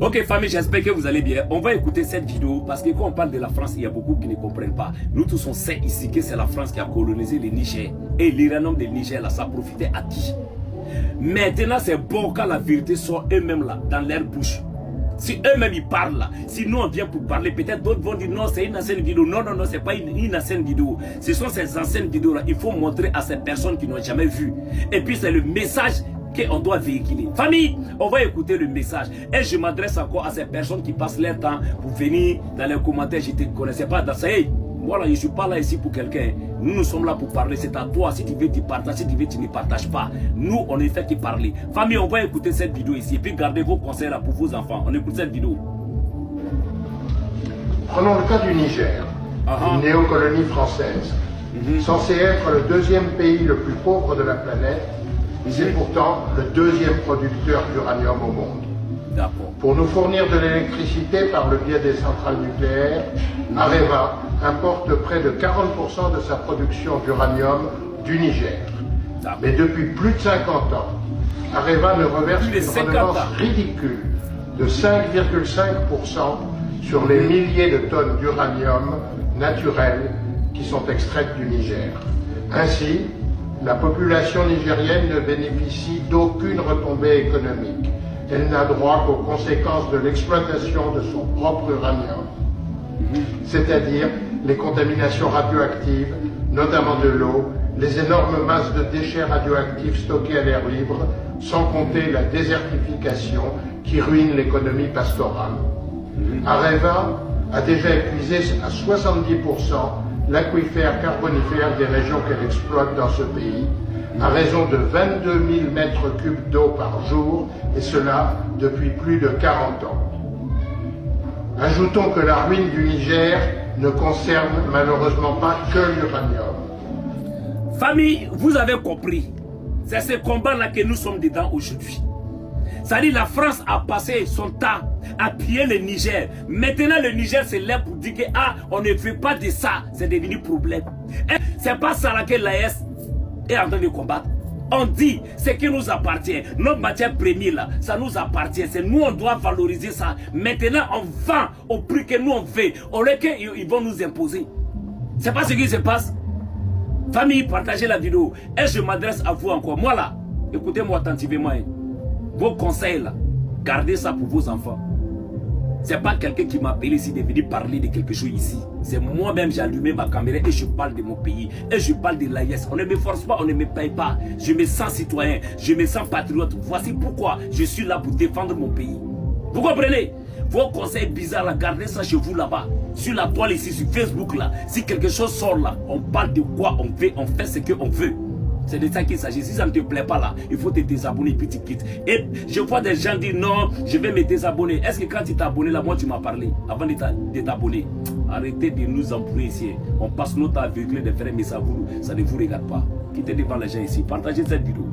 Ok famille, j'espère que vous allez bien. On va écouter cette vidéo parce que quand on parle de la France, il y a beaucoup qui ne comprennent pas. Nous tous on sait ici que c'est la France qui a colonisé le Niger. Et l'Iranum de Niger là, ça profitait à qui? Maintenant c'est bon quand la vérité sort eux-mêmes là, dans leur bouche. Si eux-mêmes ils parlent là, si nous on vient pour parler, peut-être d'autres vont dire non c'est une ancienne vidéo. Non, non, non, c'est pas une ancienne vidéo. Ce sont ces anciennes vidéos là, il faut montrer à ces personnes qui n'ont jamais vu. Et puis c'est le message qu'on doit véhiculer. Famille, on va écouter le message. Et je m'adresse encore à ces personnes qui passent leur temps pour venir dans les commentaires. Je ne te connaissais pas dans ça. Hey, voilà, je ne suis pas là ici pour quelqu'un. Nous sommes là pour parler. C'est à toi. Si tu veux, tu partages. Si tu veux, tu ne partages pas. Nous, on est fait que parler. Famille, on va écouter cette vidéo ici. Et puis gardez vos conseils là pour vos enfants. On écoute cette vidéo. Prenons le cas du Niger, une néocolonie française. Censé être le deuxième pays le plus pauvre de la planète, c'est pourtant le deuxième producteur d'uranium au monde. Pour nous fournir de l'électricité par le biais des centrales nucléaires, Areva importe près de 40% de sa production d'uranium du Niger. Mais depuis plus de 50 ans, Areva ne reverse une redevance ridicule de 5,5% sur les milliers de tonnes d'uranium naturel qui sont extraites du Niger. Ainsi, la population nigérienne ne bénéficie d'aucune retombée économique. Elle n'a droit qu'aux conséquences de l'exploitation de son propre uranium, c'est-à-dire les contaminations radioactives, notamment de l'eau, les énormes masses de déchets radioactifs stockés à l'air libre, sans compter la désertification qui ruine l'économie pastorale. Areva a déjà épuisé à 70% l'aquifère carbonifère des régions qu'elle exploite dans ce pays, à raison de 22 000 mètres cubes d'eau par jour, et cela depuis plus de 40 ans. Ajoutons que la ruine du Niger ne concerne malheureusement pas que l'uranium. Famille, vous avez compris. C'est ce combat-là que nous sommes dedans aujourd'hui. C'est-à-dire la France a passé son temps à piller le Niger. Maintenant le Niger c'est là pour dire que on ne fait pas de ça. C'est devenu problème. C'est pas ça que l'AS est en train de combattre. On dit ce qui nous appartient. Notre matière première là, ça nous appartient. C'est nous on doit valoriser ça. Maintenant on vend au prix que nous on fait. Au lieu qu'ils vont nous imposer. C'est pas ce qui se passe. Famille, partagez la vidéo. Et je m'adresse à vous encore. Moi là, écoutez-moi attentivement. Vos conseils là, gardez ça pour vos enfants. C'est pas quelqu'un qui m'a appelé ici de venir parler de quelque chose ici. C'est moi-même, j'ai allumé ma caméra et je parle de mon pays. Et je parle de l'AIS. On ne me force pas, on ne me paye pas. Je me sens citoyen, je me sens patriote. Voici pourquoi je suis là pour défendre mon pays. Vous comprenez? Vos conseils bizarres là, gardez ça chez vous là-bas. Sur la toile ici, sur Facebook là. Si quelque chose sort là, on parle de quoi on fait, on fait ce qu'on veut. C'est de ça qu'il s'agit. Si ça ne te plaît pas là, il faut te désabonner puis tu quittes. Et je vois des gens dire non, je vais me désabonner. Est-ce que quand tu t'es abonné là, moi tu m'as parlé avant de t'abonner? Arrêtez de nous embrouiller ici. On passe notre temps à véhiculer des frères, mais ça ne vous regarde pas. Quittez devant les gens ici. Partagez cette vidéo.